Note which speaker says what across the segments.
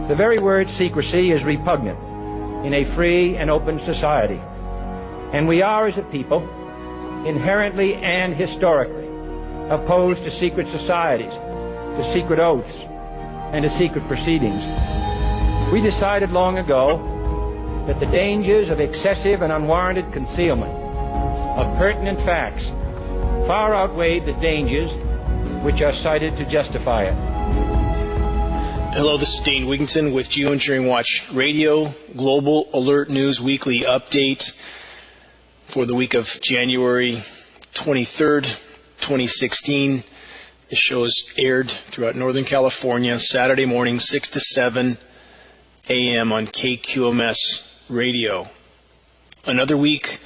Speaker 1: The very word secrecy is repugnant in a free and open society. And we are, as a people, inherently and historically opposed to secret societies, to secret oaths, and to secret proceedings. We decided long ago that the dangers of excessive and unwarranted concealment of pertinent facts far outweighed the dangers which are cited to justify it.
Speaker 2: Hello, this is Dane Wigington with GeoEngineering Watch Radio, Global Alert News Weekly Update for the week of January 23rd, 2016. This show is aired throughout Northern California, Saturday morning, 6 to 7 a.m. on KQMS Radio. Another week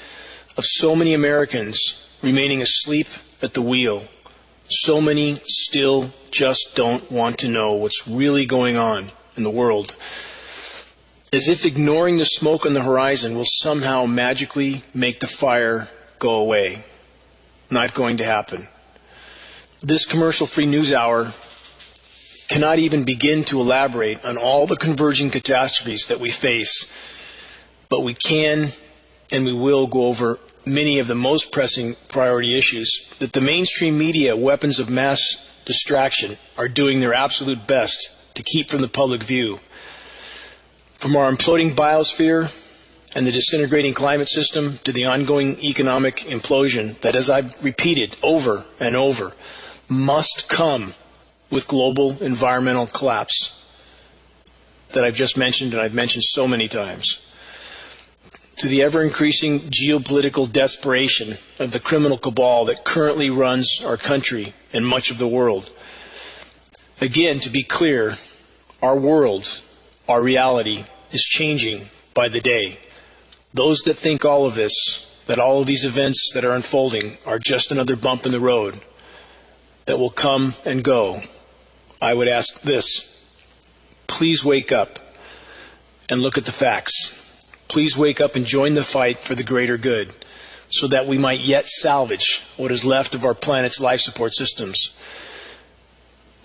Speaker 2: of so many Americans remaining asleep at the wheel. So many still just don't want to know what's really going on in the world. As if ignoring the smoke on the horizon will somehow magically make the fire go away. Not going to happen. This commercial-free news hour cannot even begin to elaborate on all the converging catastrophes that we face, but we can and we will go over many of the most pressing priority issues that the mainstream media weapons of mass distraction are doing their absolute best to keep from the public view. From our imploding biosphere and the disintegrating climate system to the ongoing economic implosion that, as I've repeated over and over, must come with global environmental collapse that I've just mentioned and I've mentioned so many times. To the ever-increasing geopolitical desperation of the criminal cabal that currently runs our country and much of the world. Again, to be clear, our world, our reality, is changing by the day. Those that think all of this, that all of these events that are unfolding are just another bump in the road that will come and go, I would ask this: please wake up and look at the facts. Please wake up and join the fight for the greater good, so that we might yet salvage what is left of our planet's life support systems.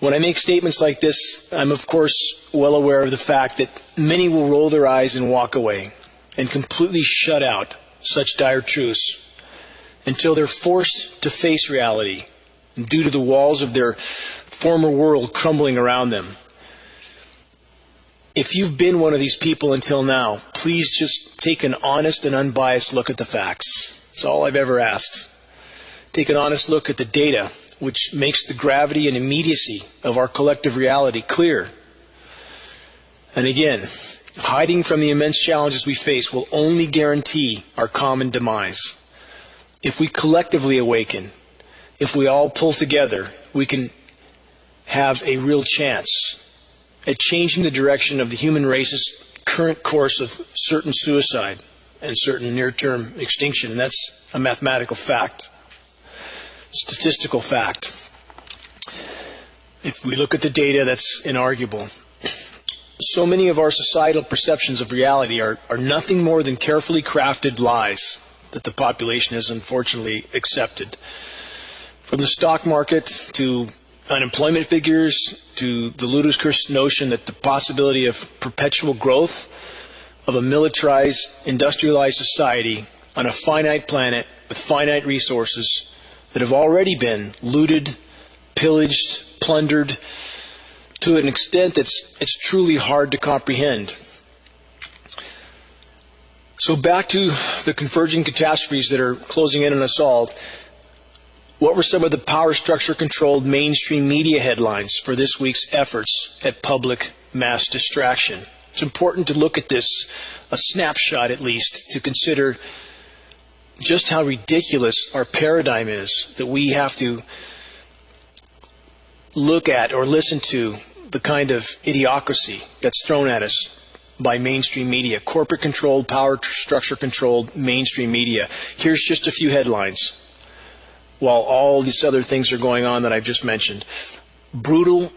Speaker 2: When I make statements like this, I'm of course well aware of the fact that many will roll their eyes and walk away and completely shut out such dire truths until they're forced to face reality due to the walls of their former world crumbling around them. If you've been one of these people until now, please just take an honest and unbiased look at the facts. That's all I've ever asked. Take an honest look at the data, which makes the gravity and immediacy of our collective reality clear. And again, hiding from the immense challenges we face will only guarantee our common demise. If we collectively awaken, if we all pull together, we can have a real chance at changing the direction of the human race's current course of certain suicide and certain near-term extinction. And that's a mathematical fact, statistical fact. If we look at the data, that's inarguable. So many of our societal perceptions of reality are nothing more than carefully crafted lies that the population has unfortunately accepted. From the stock market to unemployment figures to the ludicrous notion that the possibility of perpetual growth of a militarized, industrialized society on a finite planet with finite resources that have already been looted, pillaged, plundered to an extent that's it's truly hard to comprehend. So back to the converging catastrophes that are closing in on us all. What were some of the power structure controlled mainstream media headlines for this week's efforts at public mass distraction? It's important to look at this, a snapshot at least, to consider just how ridiculous our paradigm is, that we have to look at or listen to the kind of idiocracy that's thrown at us by mainstream media, corporate controlled, power structure controlled mainstream media. Here's just a few headlines while all these other things are going on that I've just mentioned. Brutal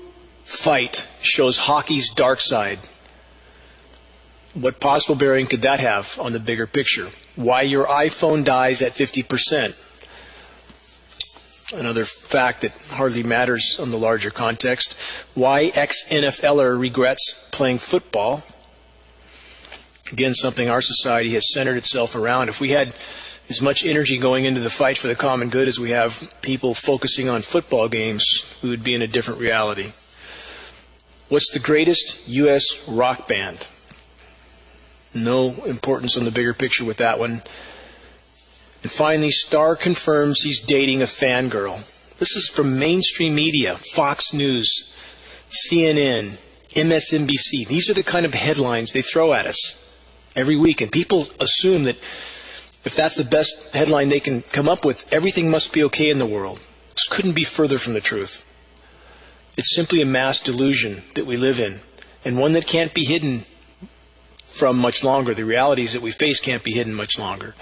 Speaker 2: fight shows hockey's dark side. What possible bearing could that have on the bigger picture? Why your iPhone dies at 50%. Another fact that hardly matters on the larger context. Why ex-NFLer regrets playing football. Again, something our society has centered itself around. If we had as much energy going into the fight for the common good as we have people focusing on football games, we would be in a different reality. What's the greatest U.S. rock band? No importance on the bigger picture with that one. And finally, Starr confirms he's dating a fangirl. This is from mainstream media, Fox News, CNN, MSNBC. These are the kind of headlines they throw at us every week. And people assume that if that's the best headline they can come up with, everything must be okay in the world. This couldn't be further from the truth. It's simply a mass delusion that we live in, and one that can't be hidden from much longer. The realities that we face can't be hidden much longer.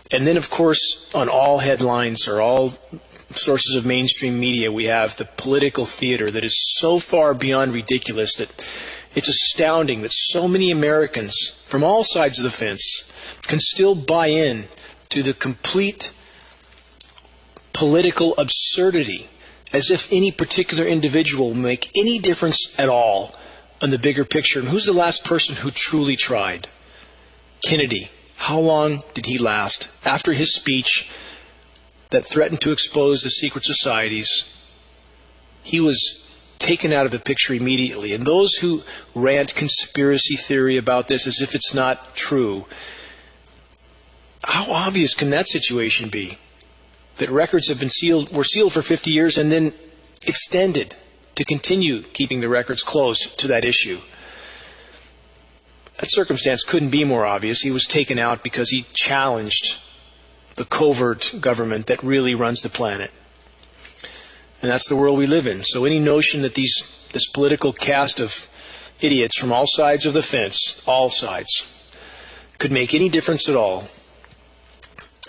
Speaker 2: And then, of course, on all headlines or all sources of mainstream media, we have the political theater that is so far beyond ridiculous that it's astounding that so many Americans from all sides of the fence can still buy in to the complete political absurdity, as if any particular individual will make any difference at all on the bigger picture. And who's the last person who truly tried? Kennedy. How long did he last? After his speech that threatened to expose the secret societies, he was taken out of the picture immediately. And those who rant conspiracy theory about this as if it's not true, how obvious can that situation be? That records have been were sealed for 50 years and then extended to continue keeping the records closed to that issue. That circumstance couldn't be more obvious. He was taken out because he challenged the covert government that really runs the planet. And that's the world we live in. So any notion that this political cast of idiots from all sides of the fence, all sides, could make any difference at all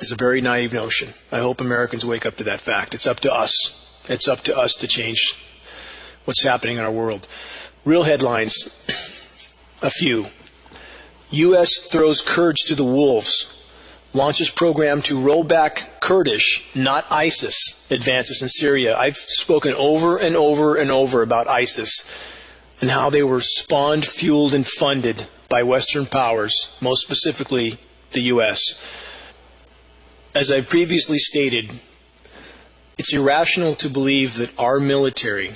Speaker 2: is a very naive notion. I hope Americans wake up to that fact. It's up to us. It's up to us to change what's happening in our world. Real headlines, a few. U.S. throws Kurds to the wolves. Launches program to roll back Kurdish, not ISIS, advances in Syria. I've spoken over and over and over about ISIS and how they were spawned, fueled, and funded by Western powers, most specifically the U.S. As I previously stated, it's irrational to believe that our military,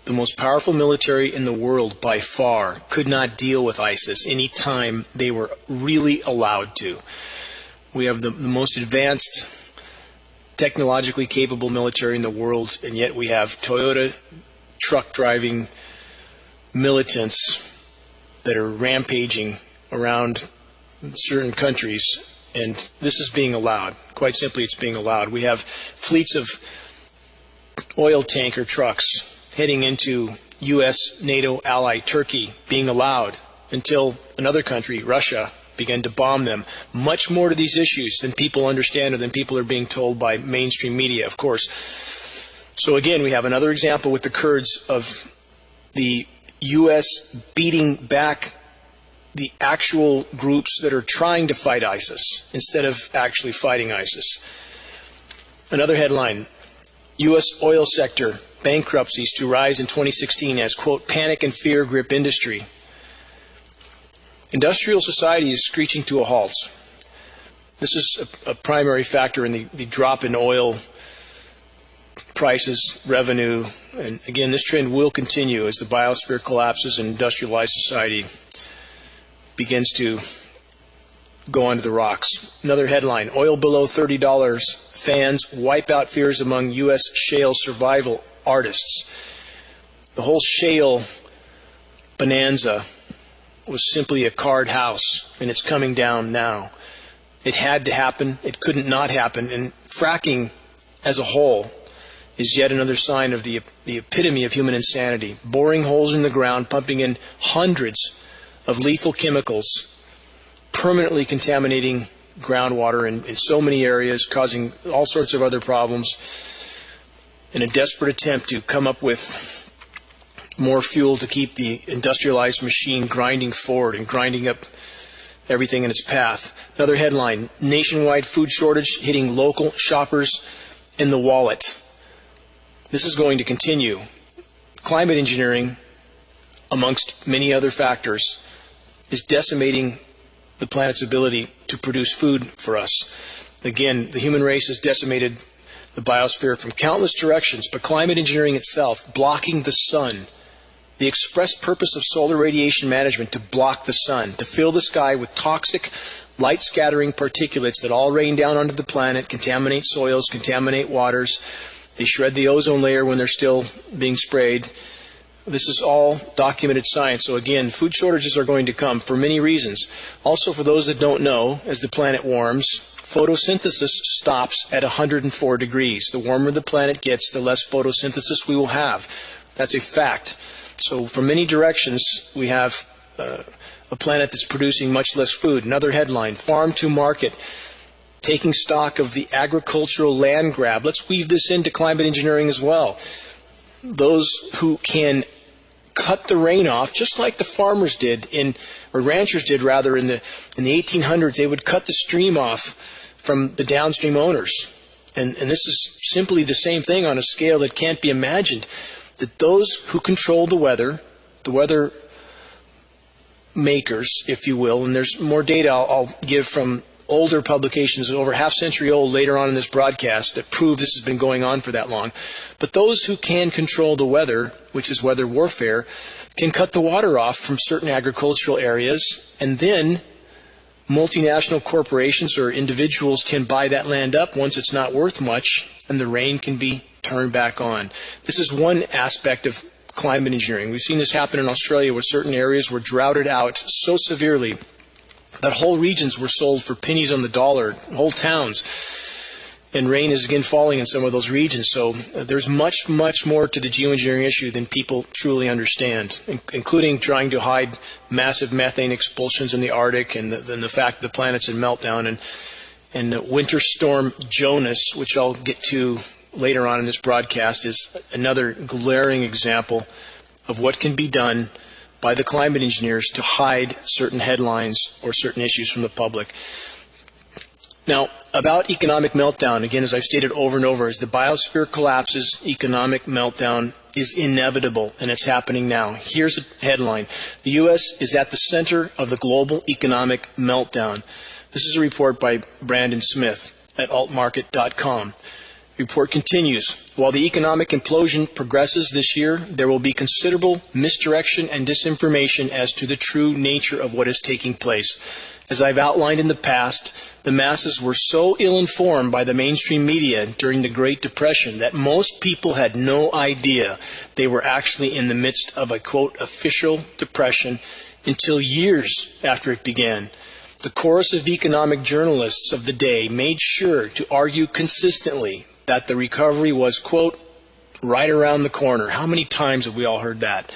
Speaker 2: the most powerful military in the world by far, could not deal with ISIS any time they were really allowed to. We have the most advanced, technologically capable military in the world, and yet we have Toyota truck-driving militants that are rampaging around certain countries, and this is being allowed. Quite simply, it's being allowed. We have fleets of oil tanker trucks heading into U.S. NATO ally Turkey being allowed until another country, Russia, began to bomb them. Much more to these issues than people understand or than people are being told by mainstream media, of course. So again, we have another example with the Kurds of the U.S. beating back the actual groups that are trying to fight ISIS instead of actually fighting ISIS. Another headline, U.S. oil sector bankruptcies to rise in 2016 as, quote, panic and fear grip industry. Industrial society is screeching to a halt. This is a primary factor in the drop in oil prices, revenue, and again, this trend will continue as the biosphere collapses and industrialized society begins to go onto the rocks. Another headline, oil below $30, fans wipe out fears among U.S. shale survival artists. The whole shale bonanza was simply a card house, and it's coming down now. It had to happen. It couldn't not happen. And fracking as a whole is yet another sign of the epitome of human insanity. Boring holes in the ground, pumping in hundreds of lethal chemicals, permanently contaminating groundwater in so many areas, causing all sorts of other problems, in a desperate attempt to come up with more fuel to keep the industrialized machine grinding forward and grinding up everything in its path. Another headline, nationwide food shortage hitting local shoppers in the wallet. This is going to continue. Climate engineering, amongst many other factors, is decimating the planet's ability to produce food for us. Again, the human race has decimated the biosphere from countless directions, but climate engineering itself, blocking the sun, the express purpose of solar radiation management to block the sun, to fill the sky with toxic, light-scattering particulates that all rain down onto the planet, contaminate soils, contaminate waters. They shred the ozone layer when they're still being sprayed. This is all documented science. So again, food shortages are going to come for many reasons. Also, for those that don't know, as the planet warms, photosynthesis stops at 104 degrees. The warmer the planet gets, the less photosynthesis we will have. That's a fact. So from many directions, we have a planet that's producing much less food. Another headline, farm to market, taking stock of the agricultural land grab. Let's weave this into climate engineering as well. Those who can cut the rain off, just like the farmers did, or ranchers did rather, in the 1800s, they would cut the stream off from the downstream owners. And this is simply the same thing on a scale that can't be imagined, that those who control the weather makers, if you will, and there's more data I'll give from older publications, over half century old, later on in this broadcast, that prove this has been going on for that long. But those who can control the weather, which is weather warfare, can cut the water off from certain agricultural areas, and then multinational corporations or individuals can buy that land up once it's not worth much, and the rain can be turned back on. This is one aspect of climate engineering. We've seen this happen in Australia, where certain areas were droughted out so severely that whole regions were sold for pennies on the dollar, whole towns. And rain is again falling in some of those regions. So there's much, much more to the geoengineering issue than people truly understand, including trying to hide massive methane expulsions in the Arctic, and the fact that the planet's in meltdown. And Winter Storm Jonas, which I'll get to later on in this broadcast, is another glaring example of what can be done by the climate engineers to hide certain headlines or certain issues from the public. Now, about economic meltdown, again, as I've stated over and over, as the biosphere collapses, economic meltdown is inevitable, and it's happening now. Here's a headline. The U.S. is at the center of the global economic meltdown. This is a report by Brandon Smith at altmarket.com. The report continues. While the economic implosion progresses this year, there will be considerable misdirection and disinformation as to the true nature of what is taking place. As I've outlined in the past, the masses were so ill-informed by the mainstream media during the Great Depression that most people had no idea they were actually in the midst of a, quote, official depression until years after it began. The chorus of economic journalists of the day made sure to argue consistently that the recovery was, quote, right around the corner. How many times have we all heard that?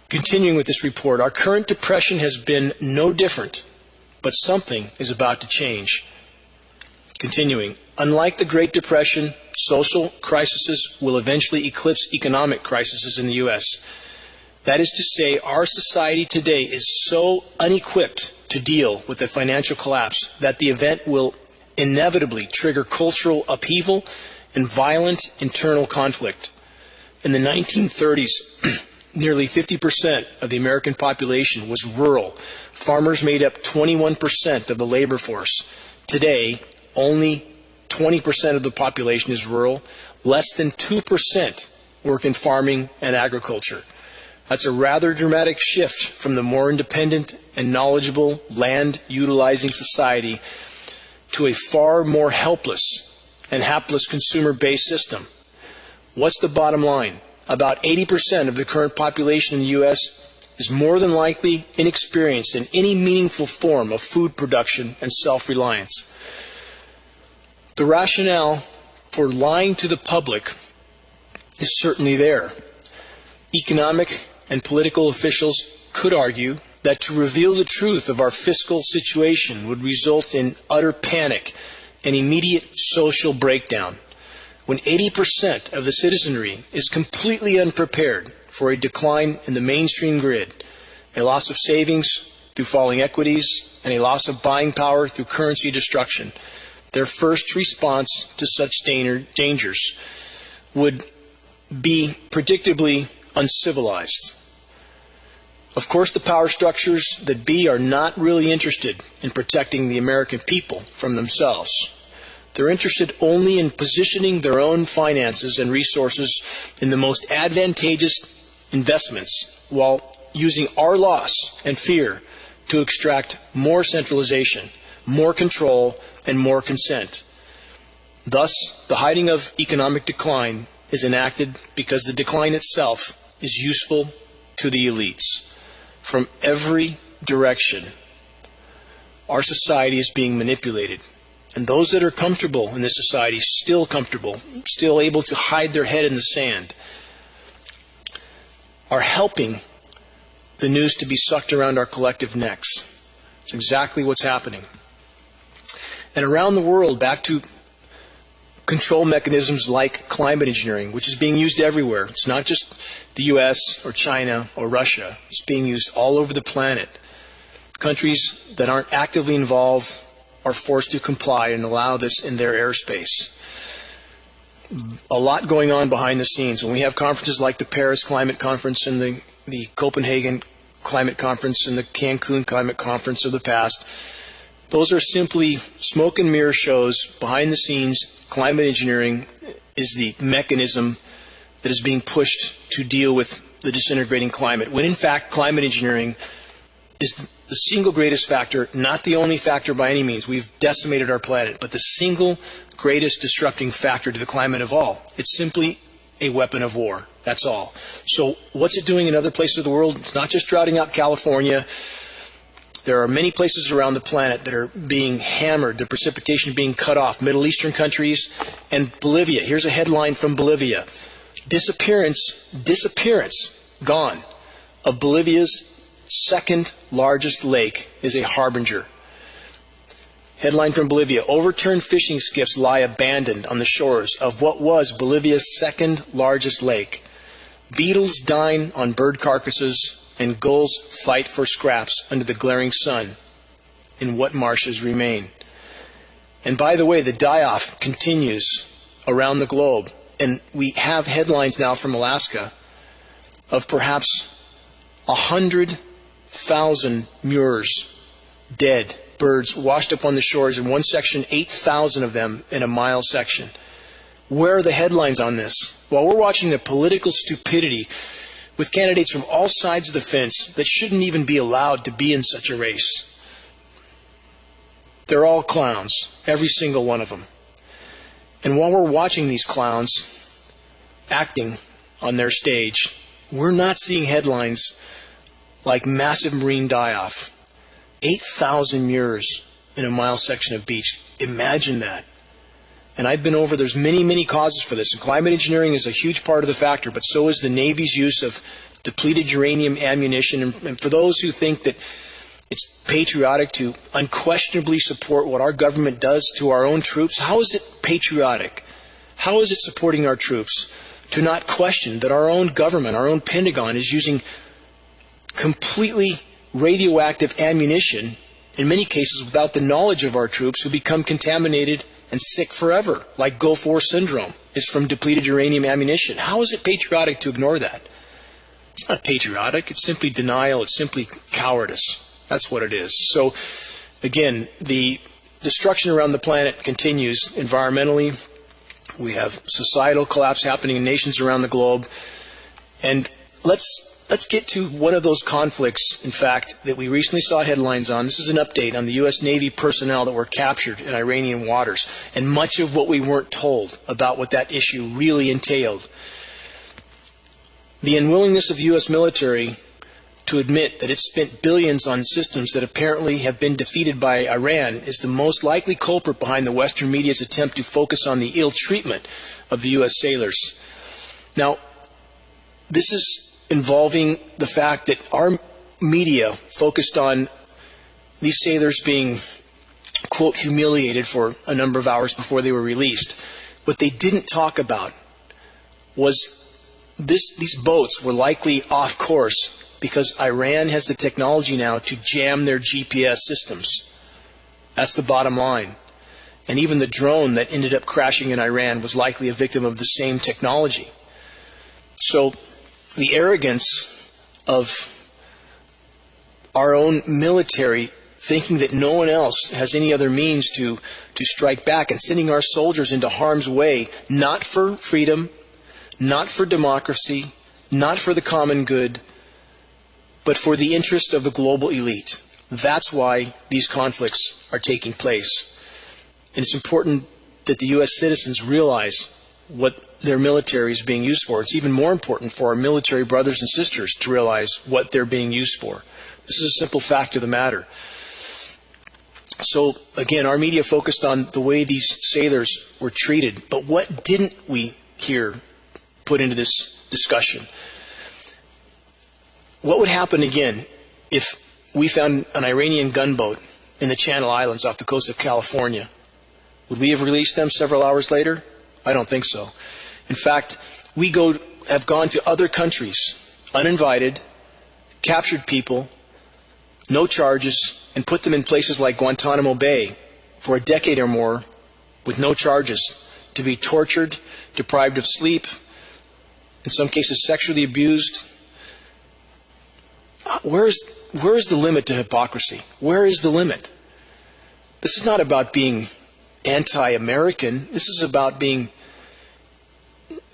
Speaker 2: Continuing with this report, our current depression has been no different, but something is about to change. Continuing, unlike the Great Depression, social crises will eventually eclipse economic crises in the U.S. That is to say, our society today is so unequipped to deal with the financial collapse that the event will inevitably trigger cultural upheaval and violent internal conflict. In the 1930s, nearly 50% of the American population was rural. Farmers made up 21% of the labor force. Today, only 20% of the population is rural. Less than 2% work in farming and agriculture. That's a rather dramatic shift from the more independent and knowledgeable land-utilizing society to a far more helpless and hapless consumer-based system. What's the bottom line? About 80% of the current population in the U.S. is more than likely inexperienced in any meaningful form of food production and self-reliance. The rationale for lying to the public is certainly there. Economic and political officials could argue that to reveal the truth of our fiscal situation would result in utter panic and immediate social breakdown. When 80% of the citizenry is completely unprepared for a decline in the mainstream grid, a loss of savings through falling equities, and a loss of buying power through currency destruction, their first response to such dangers would be predictably uncivilized. Of course, the power structures that be are not really interested in protecting the American people from themselves. They're interested only in positioning their own finances and resources in the most advantageous investments while using our loss and fear to extract more centralization, more control, and more consent. Thus, the hiding of economic decline is enacted because the decline itself is useful to the elites. From every direction, our society is being manipulated. And those that are comfortable in this society, still comfortable, still able to hide their head in the sand, are helping the news to be sucked around our collective necks. It's exactly what's happening. And around the world, back to control mechanisms like climate engineering, which is being used everywhere. It's not just the US or China or Russia. It's being used all over the planet. Countries that aren't actively involved are forced to comply and allow this in their airspace. A lot going on behind the scenes. When we have conferences like the Paris Climate Conference and the Copenhagen Climate Conference and the Cancun Climate Conference of the past, those are simply smoke and mirror shows behind the scenes. Climate engineering is the mechanism that is being pushed to deal with the disintegrating climate, when in fact climate engineering is the single greatest factor, not the only factor by any means. We've decimated our planet, but the single greatest disrupting factor to the climate of all. It's simply a weapon of war. That's all. So what's it doing in other places of the world? It's not just droughting out California. There are many places around the planet that are being hammered, the precipitation being cut off. Middle Eastern countries and Bolivia. Here's a headline from Bolivia. Disappearance, gone, of Bolivia's second largest lake is a harbinger. Headline from Bolivia. Overturned fishing skiffs lie abandoned on the shores of what was Bolivia's second largest lake. Beetles dine on bird carcasses and gulls fight for scraps under the glaring sun in what marshes remain. And by the way, the die-off continues around the globe. And we have headlines now from Alaska of perhaps 100,000 murres, dead birds washed up on the shores. In one section, 8,000 of them in a mile section. Where are the headlines on this? Well, we're watching the political stupidity with candidates from all sides of the fence that shouldn't even be allowed to be in such a race. They're all clowns, every single one of them. And while we're watching these clowns acting on their stage, we're not seeing headlines like massive marine die-off. 8,000 murres in a mile section of beach. Imagine that. And I've been over, there's many causes for this. And climate engineering is a huge part of the factor, but so is the Navy's use of depleted uranium ammunition. And for those who think that it's patriotic to unquestionably support what our government does to our own troops, how is it patriotic? How is it supporting our troops to not question that our own government, our own Pentagon, is using completely radioactive ammunition, in many cases without the knowledge of our troops, who become contaminated and sick forever, like Gulf War syndrome is from depleted uranium ammunition? How is it patriotic to ignore that? It's not patriotic. It's simply denial. It's simply cowardice. That's what it is. So, again, the destruction around the planet continues environmentally. We have societal collapse happening in nations around the globe. And let's get to one of those conflicts, in fact, that we recently saw headlines on. This is an update on the U.S. Navy personnel that were captured in Iranian waters, and much of what we weren't told about what that issue really entailed. The unwillingness of the U.S. military to admit that it spent billions on systems that apparently have been defeated by Iran is the most likely culprit behind the Western media's attempt to focus on the ill treatment of the U.S. sailors. Now, this is involving the fact that our media focused on these sailors being, quote, humiliated for a number of hours before they were released. What they didn't talk about was these boats were likely off course because Iran has the technology now to jam their GPS systems. That's the bottom line. And even the drone that ended up crashing in Iran was likely a victim of the same technology. So the arrogance of our own military, thinking that no one else has any other means to strike back, and sending our soldiers into harm's way, not for freedom, not for democracy, not for the common good, but for the interest of the global elite. That's why these conflicts are taking place. And it's important that the U.S. citizens realize what their military is being used for. It's even more important for our military brothers and sisters to realize what they're being used for. This is a simple fact of the matter. So, again, our media focused on the way these sailors were treated. But what didn't we hear put into this discussion? What would happen, again, if we found an Iranian gunboat in the Channel Islands off the coast of California? Would we have released them several hours later? I don't think so. In fact, we have gone to other countries, uninvited, captured people, no charges, and put them in places like Guantanamo Bay for a decade or more with no charges, to be tortured, deprived of sleep, in some cases sexually abused. Where is the limit to hypocrisy? Where is the limit? This is not about being anti-American. This is about being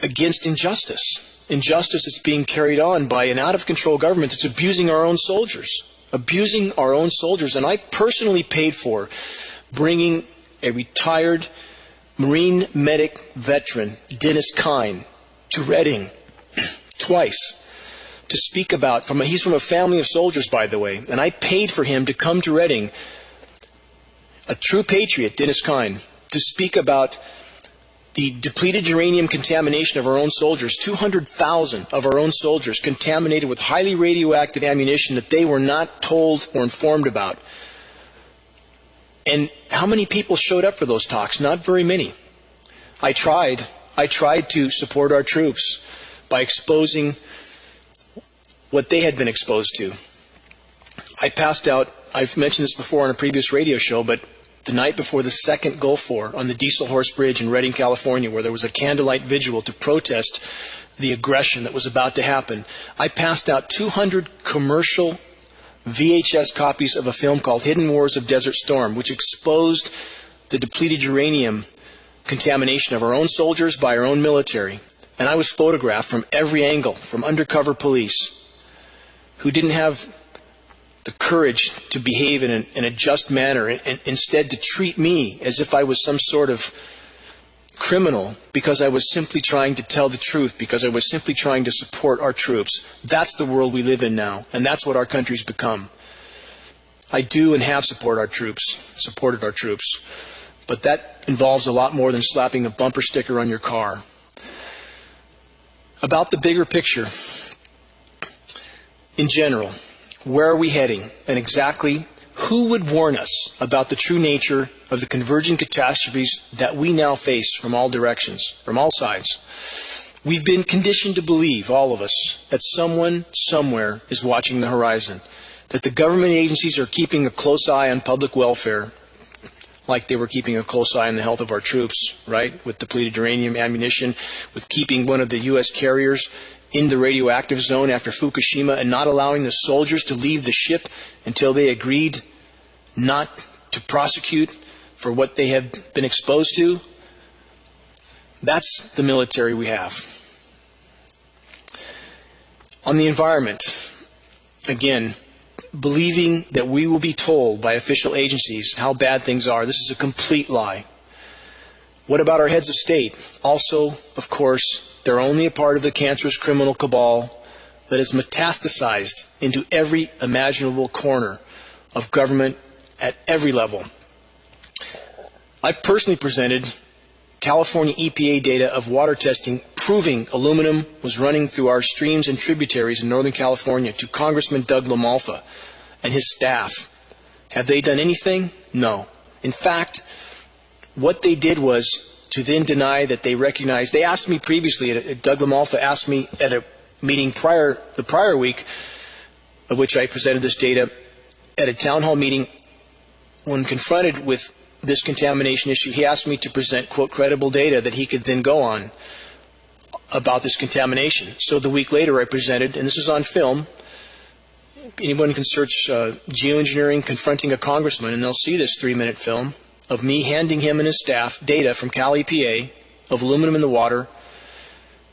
Speaker 2: against injustice. Injustice is being carried on by an out-of-control government that's abusing our own soldiers. Abusing our own soldiers. And I personally paid for bringing a retired Marine medic veteran, Dennis Kine, to Reading twice to speak about, he's from a family of soldiers, by the way, and I paid for him to come to Reading, a true patriot, Dennis Kine, to speak about the depleted uranium contamination of our own soldiers. 200,000 of our own soldiers contaminated with highly radioactive ammunition that they were not told or informed about. And how many people showed up for those talks? Not very many. I tried to support our troops by exposing what they had been exposed to. I passed out, I've mentioned this before on a previous radio show, but the night before the second Gulf War on the Diesel Horse Bridge in Reading, California, where there was a candlelight vigil to protest the aggression that was about to happen, I passed out 200 commercial VHS copies of a film called Hidden Wars of Desert Storm, which exposed the depleted uranium contamination of our own soldiers by our own military. And I was photographed from every angle, from undercover police, who didn't have the courage to behave in a just manner, and instead to treat me as if I was some sort of criminal because I was simply trying to tell the truth, because I was simply trying to support our troops. That's the world we live in now, and that's what our country's become. I do and have supported our troops, but that involves a lot more than slapping a bumper sticker on your car. About the bigger picture, in general, where are we heading, and exactly who would warn us about the true nature of the converging catastrophes that we now face from all directions, from all sides? We've been conditioned to believe, all of us, that someone somewhere is watching the horizon, that the government agencies are keeping a close eye on public welfare, like they were keeping a close eye on the health of our troops, right, with depleted uranium ammunition, with keeping one of the U.S. carriers in the radioactive zone after Fukushima and not allowing the soldiers to leave the ship until they agreed not to prosecute for what they have been exposed to. That's the military we have. On the environment, again, believing that we will be told by official agencies how bad things are. This is a complete lie. What about our heads of state? Also, of course, they're only a part of the cancerous criminal cabal that has metastasized into every imaginable corner of government at every level. I've personally presented California EPA data of water testing proving aluminum was running through our streams and tributaries in Northern California to Congressman Doug LaMalfa and his staff. Have they done anything? No. In fact, what they did was to then deny that they recognized. They asked me previously, Doug LaMalfa asked me at a meeting the prior week, of which I presented this data, at a town hall meeting, when confronted with this contamination issue, he asked me to present, quote, credible data that he could then go on about this contamination. So the week later I presented, and this is on film. Anyone can search GeoEngineering confronting a congressman, and they'll see this 3-minute film of me handing him and his staff data from Cal EPA of aluminum in the water.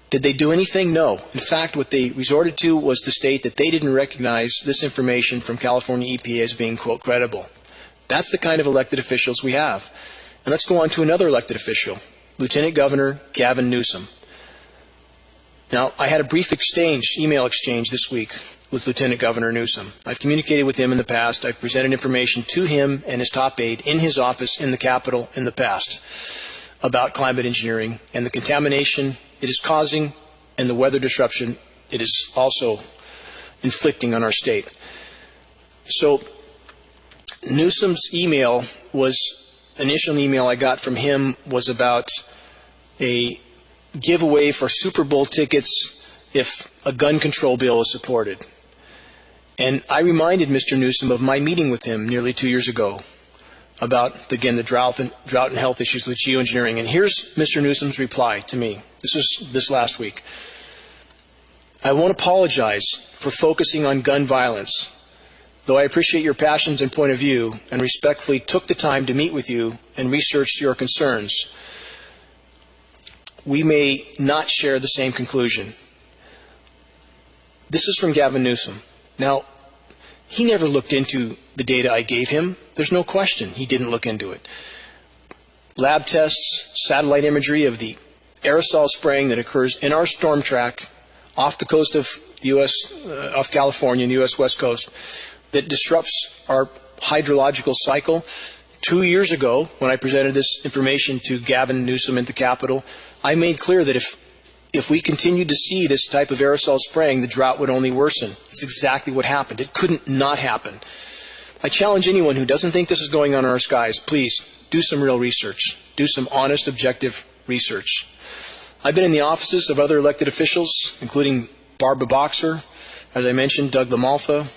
Speaker 2: Did they do anything? No. In fact, what they resorted to was to state that they didn't recognize this information from California EPA as being, quote, credible. That's the kind of elected officials we have. And let's go on to another elected official, Lieutenant Governor Gavin Newsom. Now, I had a brief email exchange this week with Lieutenant Governor Newsom. I've communicated with him in the past. I've presented information to him and his top aide in his office in the Capitol in the past about climate engineering and the contamination it is causing and the weather disruption it is also inflicting on our state. So Newsom's email initial email I got from him was about a giveaway for Super Bowl tickets if a gun control bill is supported. And I reminded Mr. Newsom of my meeting with him nearly 2 years ago about, again, the drought and health issues with geoengineering. And here's Mr. Newsom's reply to me. This was this last week. I won't apologize for focusing on gun violence, though I appreciate your passions and point of view and respectfully took the time to meet with you and research your concerns. We may not share the same conclusion. This is from Gavin Newsom. Now, he never looked into the data I gave him. There's no question he didn't look into it. Lab tests, satellite imagery of the aerosol spraying that occurs in our storm track off the coast of the U.S., off California, the U.S. West Coast, that disrupts our hydrological cycle. 2 years ago, when I presented this information to Gavin Newsom at the Capitol, I made clear that if we continued to see this type of aerosol spraying, the drought would only worsen. It's exactly what happened. It couldn't not happen. I challenge anyone who doesn't think this is going on in our skies, please do some real research. Do some honest, objective research. I've been in the offices of other elected officials, including Barbara Boxer, as I mentioned, Doug LaMalfa.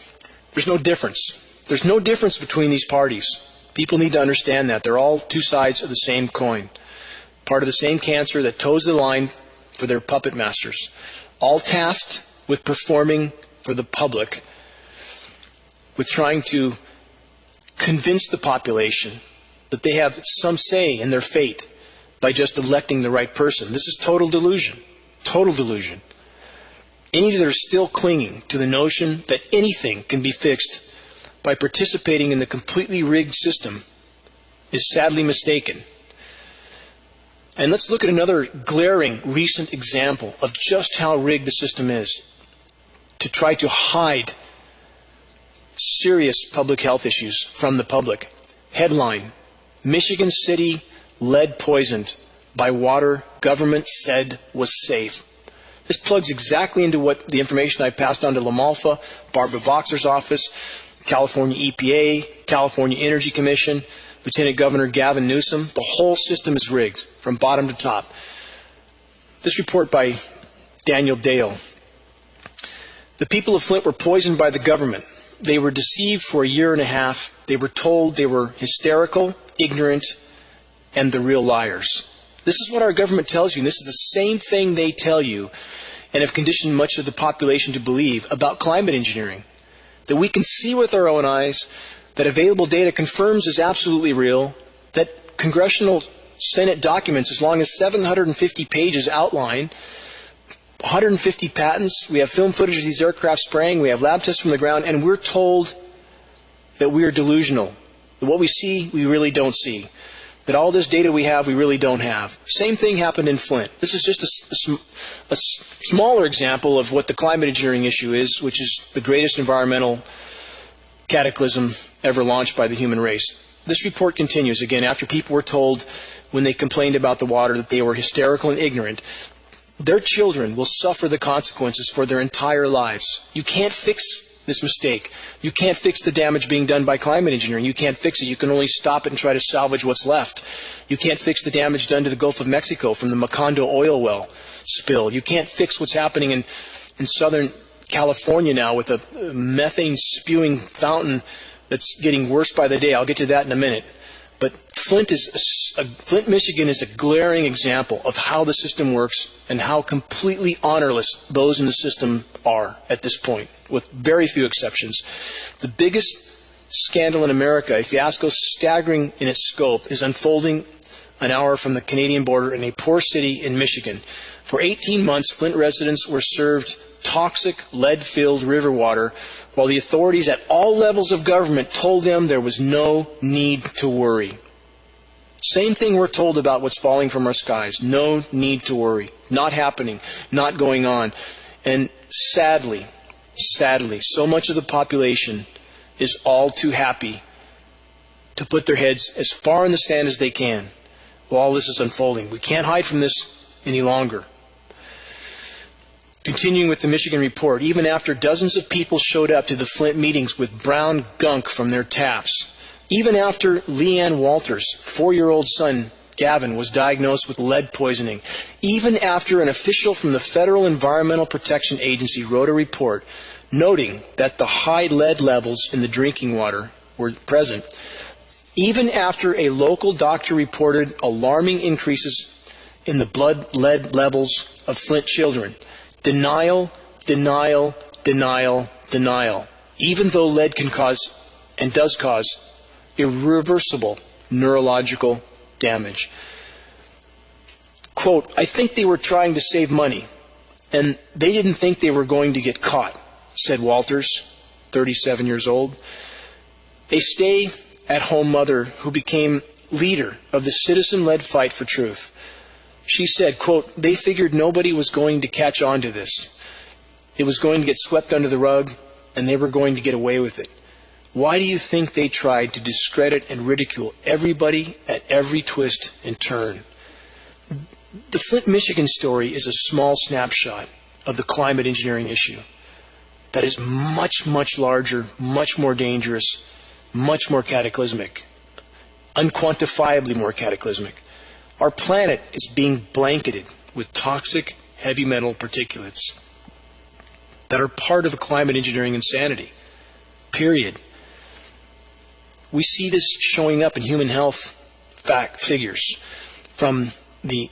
Speaker 2: There's no difference. There's no difference between these parties. People need to understand that. They're all two sides of the same coin. Part of the same cancer that toes the line for their puppet masters. All tasked with performing for the public, with trying to convince the population that they have some say in their fate by just electing the right person. This is total delusion. Total delusion. Any that are still clinging to the notion that anything can be fixed by participating in the completely rigged system is sadly mistaken. And let's look at another glaring recent example of just how rigged the system is to try to hide serious public health issues from the public. Headline, Michigan City lead poisoned by water government said was safe. This plugs exactly into what the information I passed on to LaMalfa, Barbara Boxer's office, California EPA, California Energy Commission, Lieutenant Governor Gavin Newsom. The whole system is rigged from bottom to top. This report by Daniel Dale. The people of Flint were poisoned by the government. They were deceived for a year and a half. They were told they were hysterical, ignorant, and the real liars. This is what our government tells you. And this is the same thing they tell you and have conditioned much of the population to believe about climate engineering. That we can see with our own eyes, that available data confirms is absolutely real, that congressional Senate documents, as long as 750 pages outline 150 patents. We have film footage of these aircraft spraying. We have lab tests from the ground, and we're told that we are delusional. That what we see, we really don't see. That all this data we have, we really don't have. Same thing happened in Flint. This is just a smaller example of what the climate engineering issue is, which is the greatest environmental cataclysm ever launched by the human race. This report continues, again, after people were told when they complained about the water that they were hysterical and ignorant. Their children will suffer the consequences for their entire lives. You can't fix this mistake. You can't fix the damage being done by climate engineering. You can't fix it. You can only stop it and try to salvage what's left. You can't fix the damage done to the Gulf of Mexico from the Macondo oil well spill. You can't fix what's happening in Southern California now with a methane spewing fountain that's getting worse by the day. I'll get to that in a minute. But Flint, Michigan is a glaring example of how the system works and how completely honorless those in the system are at this point, with very few exceptions. The biggest scandal in America, a fiasco staggering in its scope, is unfolding an hour from the Canadian border in a poor city in Michigan. For 18 months, Flint residents were served toxic, lead-filled river water, while the authorities at all levels of government told them there was no need to worry. Same thing we're told about what's falling from our skies. No need to worry. Not happening. Not going on. And sadly, so much of the population is all too happy to put their heads as far in the sand as they can while all this is unfolding. We can't hide from this any longer. Continuing with the Michigan report, even after dozens of people showed up to the Flint meetings with brown gunk from their taps, even after Leanne Walters' 4-year-old son, Gavin, was diagnosed with lead poisoning, even after an official from the Federal Environmental Protection Agency wrote a report noting that the high lead levels in the drinking water were present, even after a local doctor reported alarming increases in the blood lead levels of Flint children, denial, denial, denial, denial, even though lead can cause and does cause irreversible neurological damage. Quote, I think they were trying to save money, and they didn't think they were going to get caught, said Walters, 37 years old, a stay-at-home mother who became leader of the citizen-led fight for truth. She said, quote, they figured nobody was going to catch on to this. It was going to get swept under the rug, and they were going to get away with it. Why do you think they tried to discredit and ridicule everybody at every twist and turn? The Flint, Michigan story is a small snapshot of the climate engineering issue that is much, much larger, much more dangerous, much more cataclysmic, unquantifiably more cataclysmic. Our planet is being blanketed with toxic heavy metal particulates that are part of a climate engineering insanity. Period. We see this showing up in human health figures, from the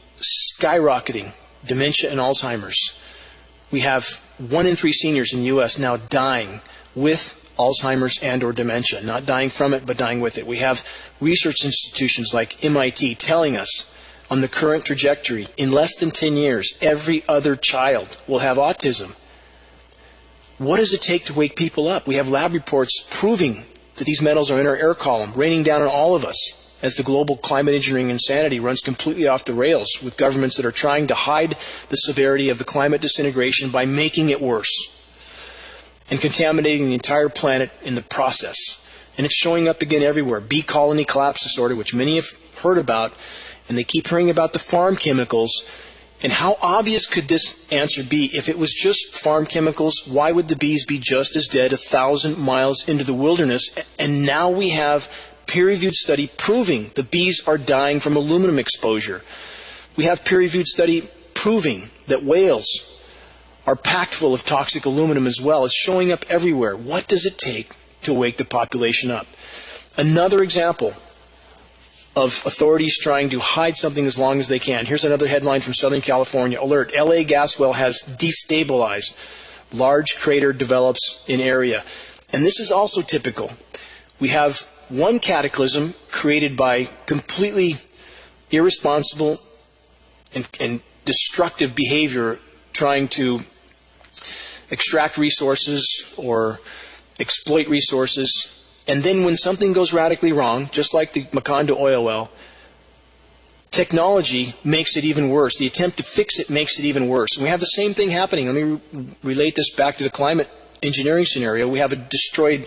Speaker 2: skyrocketing dementia and Alzheimer's. We have 1 in 3 seniors in the U.S. now dying with Alzheimer's and or dementia, not dying from it, but dying with it. We have research institutions like MIT telling us on the current trajectory, in less than 10 years, every other child will have autism. What does it take to wake people up? We have lab reports proving that these metals are in our air column, raining down on all of us as the global climate engineering insanity runs completely off the rails, with governments that are trying to hide the severity of the climate disintegration by making it worse and contaminating the entire planet in the process. And it's showing up again everywhere. Bee colony collapse disorder, which many have heard about, and they keep hearing about the farm chemicals. And how obvious could this answer be? If it was just farm chemicals, why would the bees be just as dead 1,000 miles into the wilderness? And now we have peer-reviewed study proving the bees are dying from aluminum exposure. We have peer-reviewed study proving that whales are packed full of toxic aluminum as well. It's showing up everywhere. What does it take to wake the population up? Another example of authorities trying to hide something as long as they can. Here's another headline from Southern California. Alert, LA gas well has destabilized. Large crater develops in area. And this is also typical. We have one cataclysm created by completely irresponsible and destructive behavior, trying to extract resources or exploit resources. And then when something goes radically wrong, just like the Macondo oil well, technology makes it even worse. The attempt to fix it makes it even worse. And we have the same thing happening. Let me relate this back to the climate engineering scenario. We have a destroyed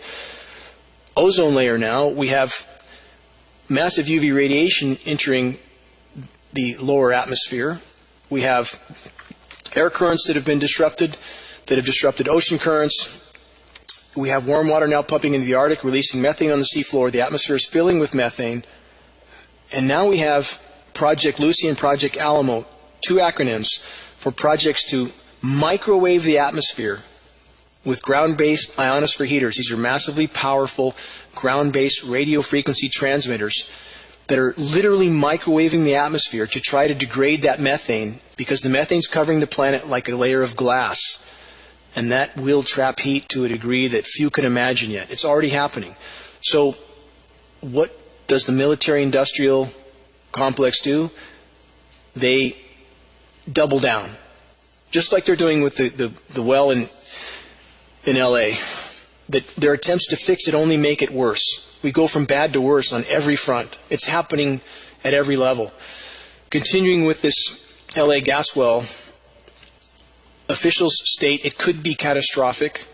Speaker 2: ozone layer now. We have massive UV radiation entering the lower atmosphere. We have air currents that have been disrupted, that have disrupted ocean currents. We have warm water now pumping into the Arctic, releasing methane on the seafloor. The atmosphere is filling with methane. And now we have Project Lucy and Project Alamo, 2 acronyms for projects to microwave the atmosphere with ground-based ionosphere heaters. These are massively powerful ground-based radio frequency transmitters that are literally microwaving the atmosphere to try to degrade that methane, because the methane's covering the planet like a layer of glass. And that will trap heat to a degree that few can imagine yet. It's already happening. So what does the military-industrial complex do? They double down. Just like they're doing with the well in LA. That their attempts to fix it only make it worse. We go from bad to worse on every front. It's happening at every level. Continuing with this LA gas well, officials state it could be catastrophic.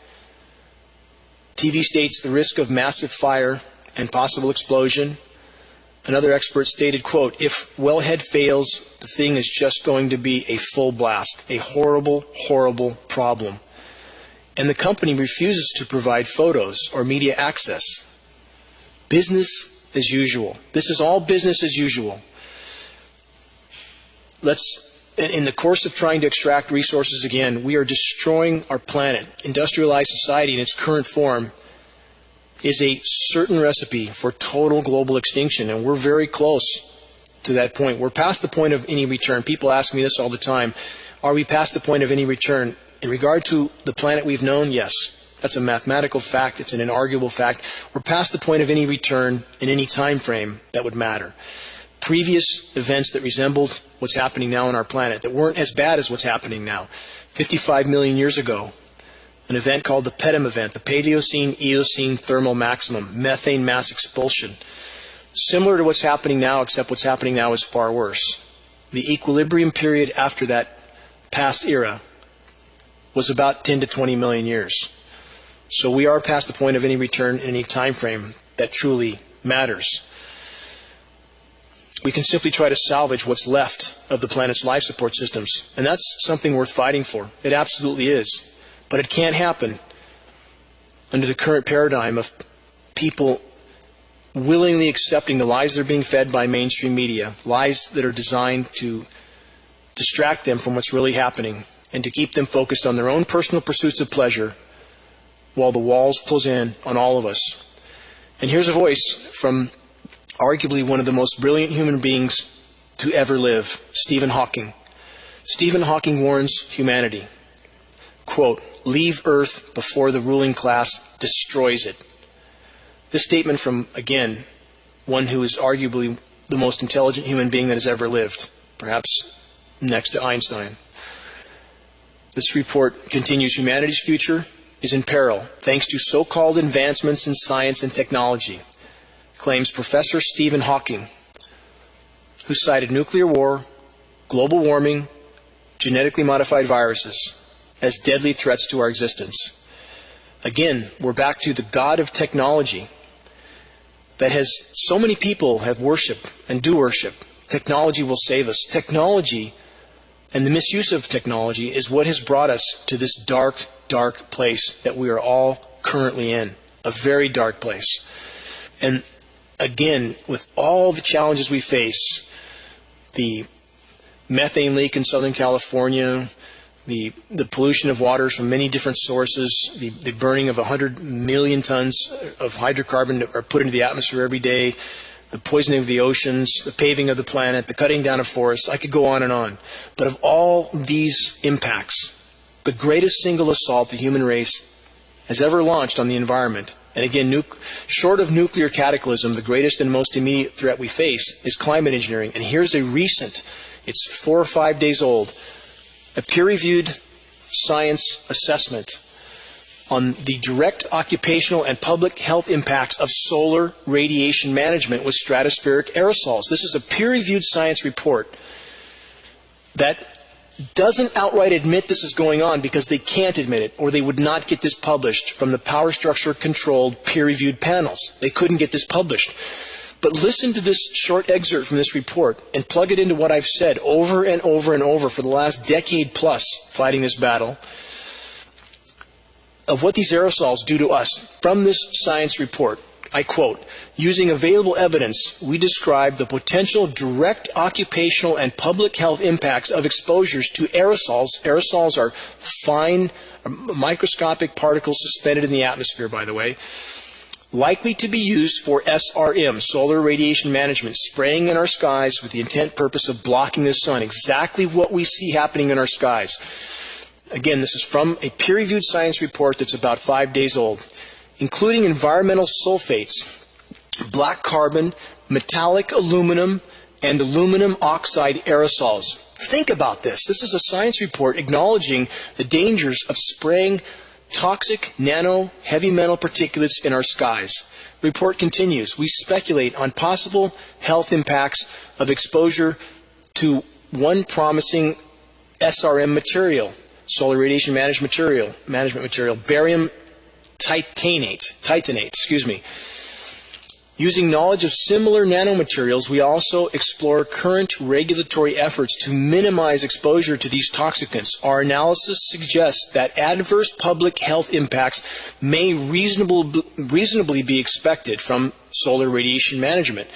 Speaker 2: TV states the risk of massive fire and possible explosion. Another expert stated, quote, if wellhead fails, the thing is just going to be a full blast, a horrible, horrible problem. And the company refuses to provide photos or media access. Business as usual. This is all business as usual. In the course of trying to extract resources again, we are destroying our planet. Industrialized society in its current form is a certain recipe for total global extinction, and we're very close to that point. We're past the point of any return. People ask me this all the time. Are we past the point of any return? In regard to the planet we've known, yes. That's a mathematical fact. It's an inarguable fact. We're past the point of any return in any time frame that would matter. Previous events that resembled what's happening now on our planet, that weren't as bad as what's happening now. 55 million years ago, an event called the PETM event, the Paleocene-Eocene thermal maximum, methane mass expulsion. Similar to what's happening now, except what's happening now is far worse. The equilibrium period after that past era was about 10 to 20 million years. So we are past the point of any return in any time frame that truly matters. We can simply try to salvage what's left of the planet's life support systems. And that's something worth fighting for. It absolutely is. But it can't happen under the current paradigm of people willingly accepting the lies they're being fed by mainstream media, lies that are designed to distract them from what's really happening and to keep them focused on their own personal pursuits of pleasure while the walls close in on all of us. And here's a voice from arguably one of the most brilliant human beings to ever live, Stephen Hawking. Stephen Hawking warns humanity, quote, leave Earth before the ruling class destroys it. This statement from, again, one who is arguably the most intelligent human being that has ever lived, perhaps next to Einstein. This report continues, humanity's future is in peril thanks to so-called advancements in science and technology, claims Professor Stephen Hawking, who cited nuclear war, global warming, genetically modified viruses as deadly threats to our existence. Again, we're back to the God of technology that has so many people have worshipped and do worship. Technology will save us. Technology and the misuse of technology is what has brought us to this dark, dark place that we are all currently in. A very dark place. And again, with all the challenges we face, the methane leak in Southern California, the pollution of waters from many different sources, the burning of 100 million tons of hydrocarbon that are put into the atmosphere every day, the poisoning of the oceans, the paving of the planet, the cutting down of forests. I could go on and on. But of all these impacts, the greatest single assault the human race has ever launched on the environment, and again, short of nuclear cataclysm, the greatest and most immediate threat we face is climate engineering. And here's a recent, it's 4 or 5 days old, a peer-reviewed science assessment on the direct occupational and public health impacts of solar radiation management with stratospheric aerosols. This is a peer-reviewed science report that doesn't outright admit this is going on because they can't admit it, or they would not get this published from the power structure controlled peer-reviewed panels. They couldn't get this published. But listen to this short excerpt from this report and plug it into what I've said over and over and over for the last decade plus fighting this battle of what these aerosols do to us. From this science report, I quote, using available evidence, we describe the potential direct occupational and public health impacts of exposures to aerosols. Aerosols are fine, microscopic particles suspended in the atmosphere, by the way, likely to be used for SRM, solar radiation management, spraying in our skies with the intent purpose of blocking the sun, exactly what we see happening in our skies. Again, this is from a peer-reviewed science report that's about 5 days old, including environmental sulfates, black carbon, metallic aluminum, and aluminum oxide aerosols. Think about this. This is a science report acknowledging the dangers of spraying toxic nano heavy metal particulates in our skies. The report continues. We speculate on possible health impacts of exposure to one promising SRM material, solar radiation management material, barium titanate. Using knowledge of similar nanomaterials, we also explore current regulatory efforts to minimize exposure to these toxicants. Our analysis suggests that adverse public health impacts may reasonably be expected from solar radiation management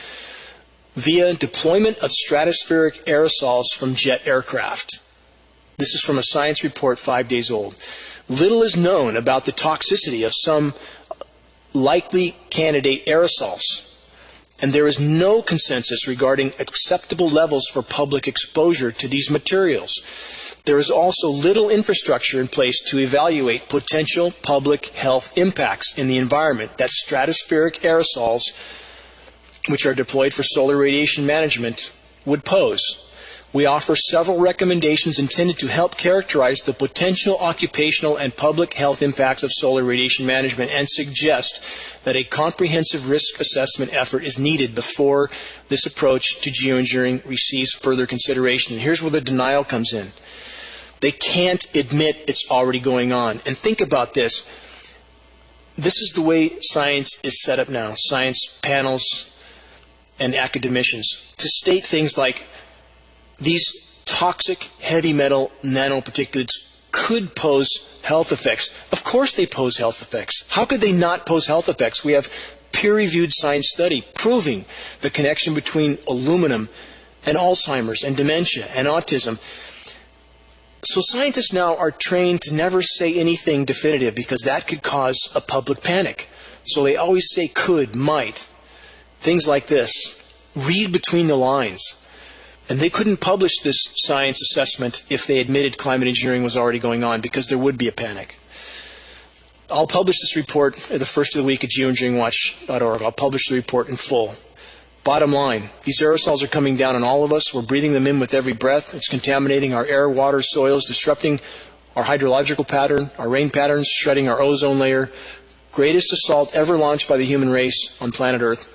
Speaker 2: via deployment of stratospheric aerosols from jet aircraft. This is from a science report 5 days old. Little is known about the toxicity of some likely candidate aerosols, and there is no consensus regarding acceptable levels for public exposure to these materials. There is also little infrastructure in place to evaluate potential public health impacts in the environment that stratospheric aerosols, which are deployed for solar radiation management, would pose. We offer several recommendations intended to help characterize the potential occupational and public health impacts of solar radiation management and suggest that a comprehensive risk assessment effort is needed before this approach to geoengineering receives further consideration. And here's where the denial comes in. They can't admit it's already going on. And think about this. This is the way science is set up now, science panels and academicians, to state things like, these toxic heavy metal nanoparticulates could pose health effects. Of course they pose health effects. How could they not pose health effects? We have peer-reviewed science study proving the connection between aluminum and Alzheimer's and dementia and autism. So scientists now are trained to never say anything definitive because that could cause a public panic. So they always say could, might, things like this. Read between the lines. And they couldn't publish this science assessment if they admitted climate engineering was already going on, because there would be a panic. I'll publish this report at the first of the week at geoengineeringwatch.org. I'll publish the report in full. Bottom line, these aerosols are coming down on all of us. We're breathing them in with every breath. It's contaminating our air, water, soils, disrupting our hydrological pattern, our rain patterns, shredding our ozone layer. Greatest assault ever launched by the human race on planet Earth.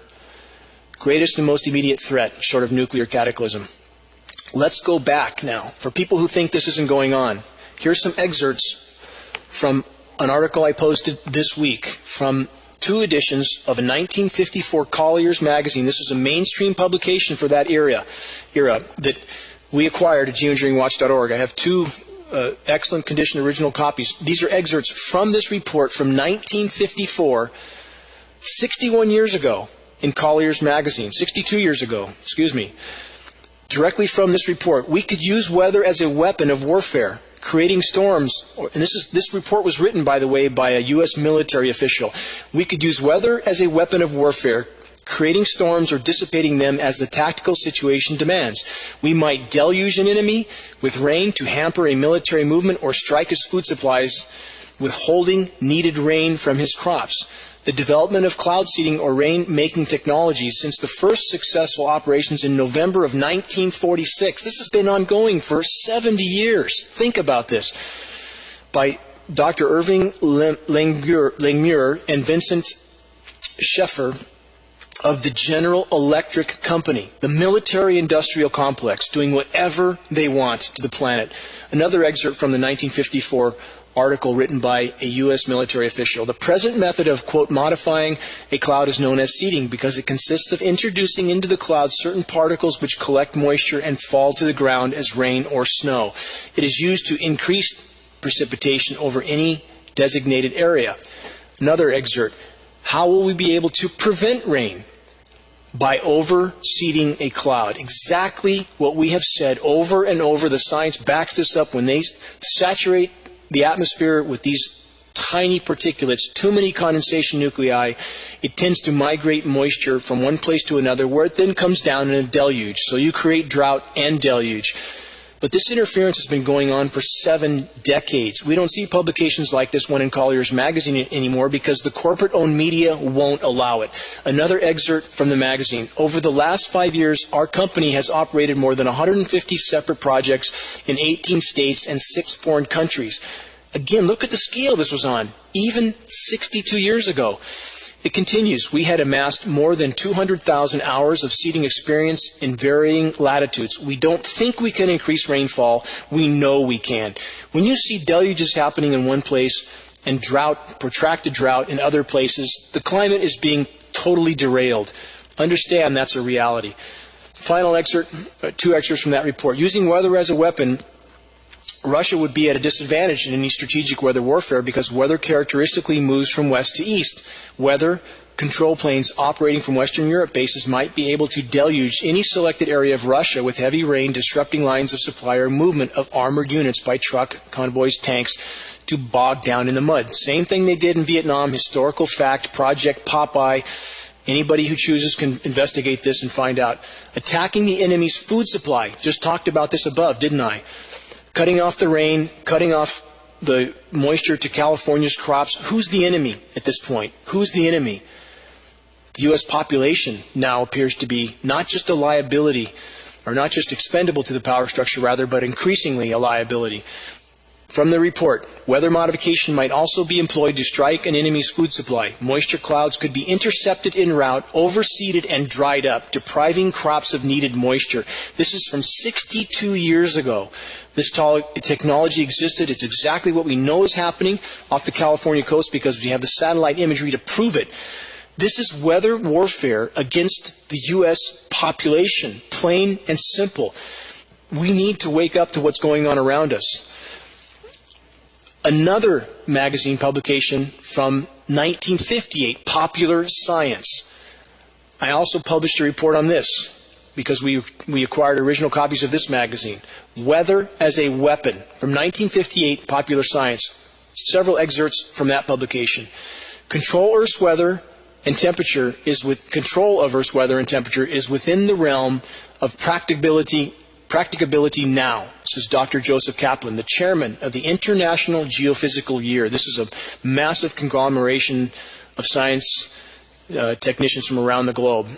Speaker 2: Greatest and most immediate threat, short of nuclear cataclysm. Let's go back now. For people who think this isn't going on, here's some excerpts from an article I posted this week from 2 editions of a 1954 Collier's magazine. This is a mainstream publication for that era that we acquired at geoengineeringwatch.org. I have 2 excellent condition original copies. These are excerpts from this report from 1954, 61 years ago in Collier's magazine, 62 years ago, directly from this report. We could use weather as a weapon of warfare, creating storms. And this report was written, by the way, by a U.S. military official. We could use weather as a weapon of warfare, creating storms or dissipating them as the tactical situation demands. We might deluge an enemy with rain to hamper a military movement or strike his food supplies, withholding needed rain from his crops. The development of cloud seeding or rain-making technologies since the first successful operations in November of 1946. This has been ongoing for 70 years. Think about this. By Dr. Irving Langmuir and Vincent Schaeffer of the General Electric Company, the military-industrial complex, doing whatever they want to the planet. Another excerpt from the 1954 article written by a U.S. military official. The present method of, quote, modifying a cloud is known as seeding because it consists of introducing into the cloud certain particles which collect moisture and fall to the ground as rain or snow. It is used to increase precipitation over any designated area. Another excerpt. How will we be able to prevent rain? By over-seeding a cloud. Exactly what we have said over and over. The science backs this up. When they saturate the atmosphere with these tiny particulates, too many condensation nuclei, it tends to migrate moisture from one place to another, where it then comes down in a deluge. So you create drought and deluge. But this interference has been going on for 7 decades. We don't see publications like this one in Collier's magazine anymore because the corporate-owned media won't allow it. Another excerpt from the magazine. Over the last 5 years, our company has operated more than 150 separate projects in 18 states and 6 foreign countries. Again, look at the scale this was on, even 62 years ago. It continues. We had amassed more than 200,000 hours of seeding experience in varying latitudes. We don't think we can increase rainfall. We know we can. When you see deluges happening in one place and protracted drought in other places, the climate is being totally derailed. Understand that's a reality. Final excerpt, 2 excerpts from that report. Using weather as a weapon, Russia would be at a disadvantage in any strategic weather warfare because weather characteristically moves from west to east. Weather control planes operating from Western Europe bases might be able to deluge any selected area of Russia with heavy rain, disrupting lines of supply or movement of armored units by truck, convoys, tanks to bog down in the mud. Same thing they did in Vietnam, historical fact, Project Popeye. Anybody who chooses can investigate this and find out. Attacking the enemy's food supply. Just talked about this above, didn't I? Cutting off the rain, cutting off the moisture to California's crops. Who's the enemy at this point? Who's the enemy? The U.S. population now appears to be not just a liability, or not just expendable to the power structure, rather, but increasingly a liability. From the report, weather modification might also be employed to strike an enemy's food supply. Moisture clouds could be intercepted en route, overseeded, and dried up, depriving crops of needed moisture. This is from 62 years ago. This technology existed. It's exactly what we know is happening off the California coast because we have the satellite imagery to prove it. This is weather warfare against the U.S. population, plain and simple. We need to wake up to what's going on around us. Another magazine publication from 1958, Popular Science. I also published a report on this because we acquired original copies of this magazine. Weather as a Weapon from 1958, Popular Science. Several excerpts from that publication. Control of Earth's weather and temperature is within the realm of practicability now, says Dr. Joseph Kaplan, the chairman of the International Geophysical Year. This is a massive conglomeration of science technicians from around the globe.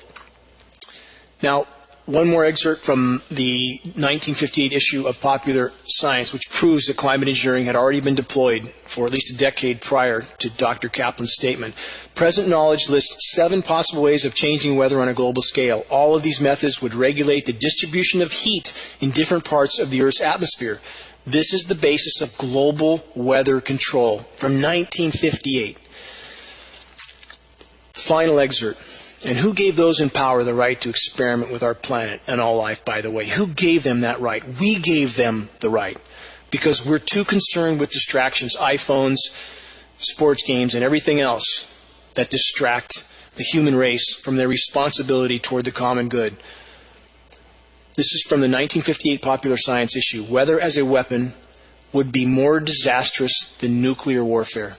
Speaker 2: Now, one more excerpt from the 1958 issue of Popular Science, which proves that climate engineering had already been deployed for at least a decade prior to Dr. Kaplan's statement. Present knowledge lists 7 possible ways of changing weather on a global scale. All of these methods would regulate the distribution of heat in different parts of the Earth's atmosphere. This is the basis of global weather control from 1958. Final excerpt. And who gave those in power the right to experiment with our planet and all life, by the way? Who gave them that right? We gave them the right because we're too concerned with distractions, iPhones, sports games, and everything else that distract the human race from their responsibility toward the common good. This is from the 1958 Popular Science issue. Weather as a weapon would be more disastrous than nuclear warfare.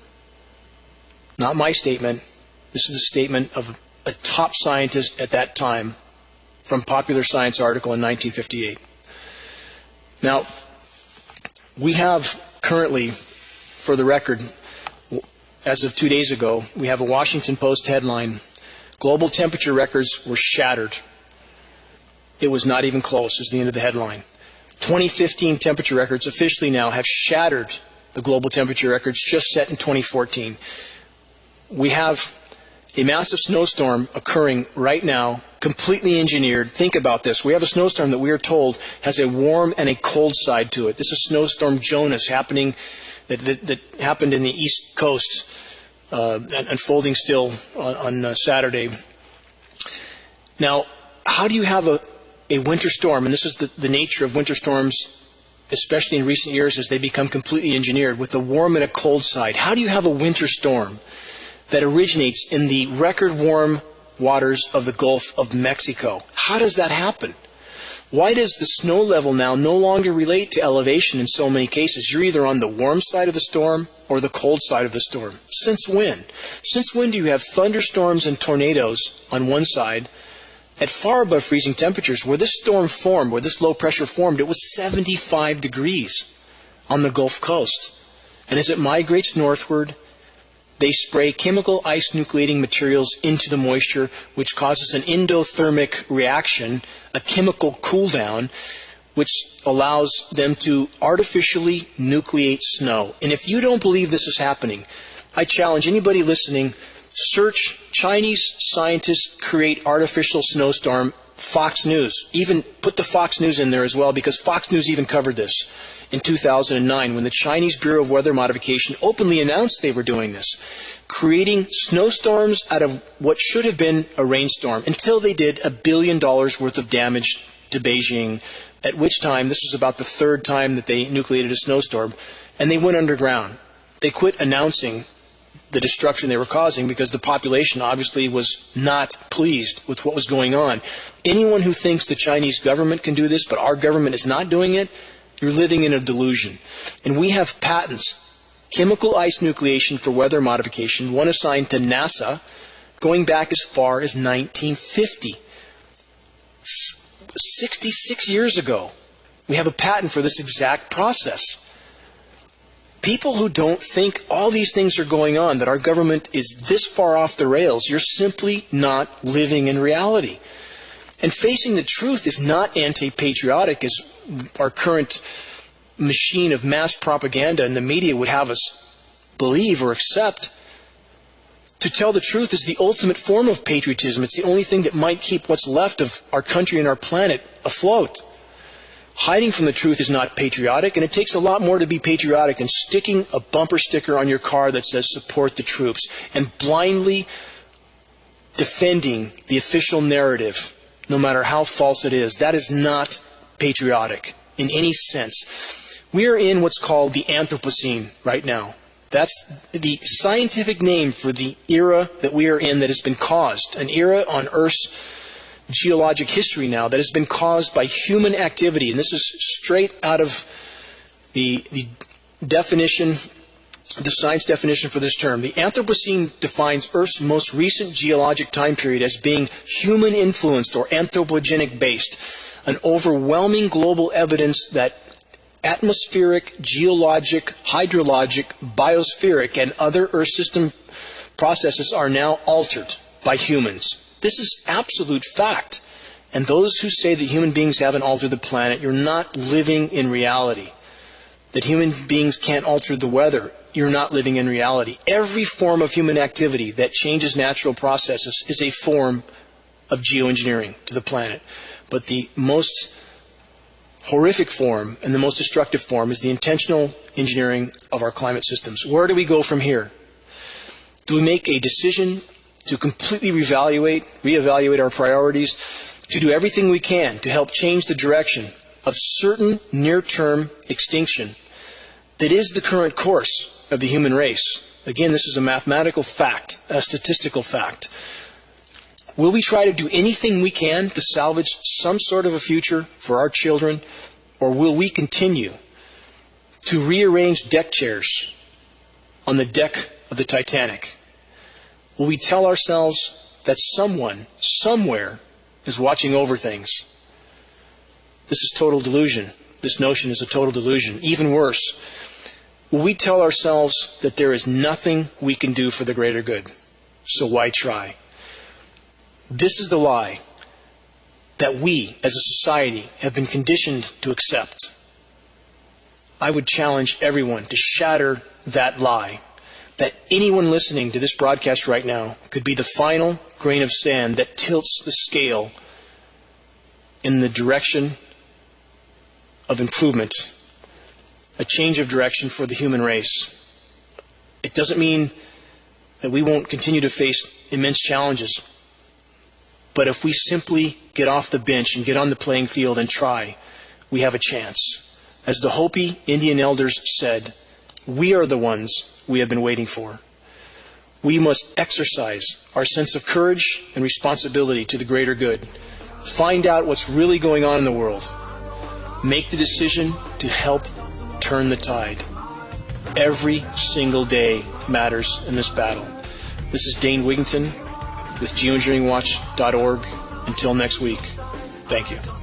Speaker 2: Not my statement. This is the statement of a top scientist at that time from Popular Science article in 1958. Now, we have currently, for the record, as of 2 days ago, we have a Washington Post headline, global temperature records were shattered. It was not even close, is the end of the headline. 2015 temperature records officially now have shattered the global temperature records just set in 2014. We have a massive snowstorm occurring right now, completely engineered. Think about this. We have a snowstorm that we are told has a warm and a cold side to it. This is Storm Jonas happening that happened in the East Coast, unfolding still on Saturday. Now, how do you have a winter storm? And this is the nature of winter storms, especially in recent years as they become completely engineered, with a warm and a cold side. How do you have a winter storm that originates in the record warm waters of the Gulf of Mexico? How does that happen? Why does the snow level now no longer relate to elevation in so many cases? You're either on the warm side of the storm or the cold side of the storm. Since when? Since when do you have thunderstorms and tornadoes on one side at far above freezing temperatures? Where this storm formed, where this low pressure formed, it was 75 degrees on the Gulf Coast. And as it migrates northward, they spray chemical ice nucleating materials into the moisture, which causes an endothermic reaction, a chemical cool down, which allows them to artificially nucleate snow. And if you don't believe this is happening, I challenge anybody listening, search Chinese scientists create artificial snowstorm, Fox News. Even put the Fox News in there as well, because Fox News even covered this in 2009 when the Chinese Bureau of Weather Modification openly announced they were doing this, creating snowstorms out of what should have been a rainstorm, until they did $1 billion worth of damage to Beijing, at which time, this was about the third time that they nucleated a snowstorm, and they went underground. They quit announcing the destruction they were causing because the population obviously was not pleased with what was going on. Anyone who thinks the Chinese government can do this, but our government is not doing it, you're living in a delusion. And we have patents, chemical ice nucleation for weather modification, one assigned to NASA, going back as far as 1950. 66 years ago, we have a patent for this exact process. People who don't think all these things are going on, that our government is this far off the rails, you're simply not living in reality. And facing the truth is not anti-patriotic, as our current machine of mass propaganda and the media would have us believe or accept. To tell the truth is the ultimate form of patriotism. It's the only thing that might keep what's left of our country and our planet afloat. Hiding from the truth is not patriotic, and it takes a lot more to be patriotic than sticking a bumper sticker on your car that says support the troops and blindly defending the official narrative, no matter how false it is. That is not patriotic in any sense. We are in what's called the Anthropocene right now. That's the scientific name for the era that we are in that has been caused, an era on Earth's geologic history now that has been caused by human activity. And this is straight out of the definition, the science definition for this term. The Anthropocene defines Earth's most recent geologic time period as being human-influenced or anthropogenic based, an overwhelming global evidence that atmospheric, geologic, hydrologic, biospheric, and other Earth system processes are now altered by humans. This is absolute fact. And those who say that human beings haven't altered the planet, you're not living in reality. That human beings can't alter the weather, you're not living in reality. Every form of human activity that changes natural processes is a form of geoengineering to the planet. But the most horrific form and the most destructive form is the intentional engineering of our climate systems. Where do we go from here? Do we make a decision to completely reevaluate our priorities, to do everything we can to help change the direction of certain near-term extinction that is the current course of the human race? Again, this is a mathematical fact, a statistical fact. Will we try to do anything we can to salvage some sort of a future for our children, or will we continue to rearrange deck chairs on the deck of the Titanic? Will we tell ourselves that someone, somewhere, is watching over things? This is total delusion. This notion is a total delusion. Even worse, will we tell ourselves that there is nothing we can do for the greater good, so why try? This is the lie that we, as a society, have been conditioned to accept. I would challenge everyone to shatter that lie. That anyone listening to this broadcast right now could be the final grain of sand that tilts the scale in the direction of improvement, a change of direction for the human race. It doesn't mean that we won't continue to face immense challenges, but if we simply get off the bench and get on the playing field and try, we have a chance. As the Hopi Indian elders said, we are the ones we have been waiting for. We must exercise our sense of courage and responsibility to the greater good. Find out what's really going on in the world. Make the decision to help turn the tide. Every single day matters in this battle. This is Dane Wigington with GeoEngineeringWatch.org. Until next week, thank you.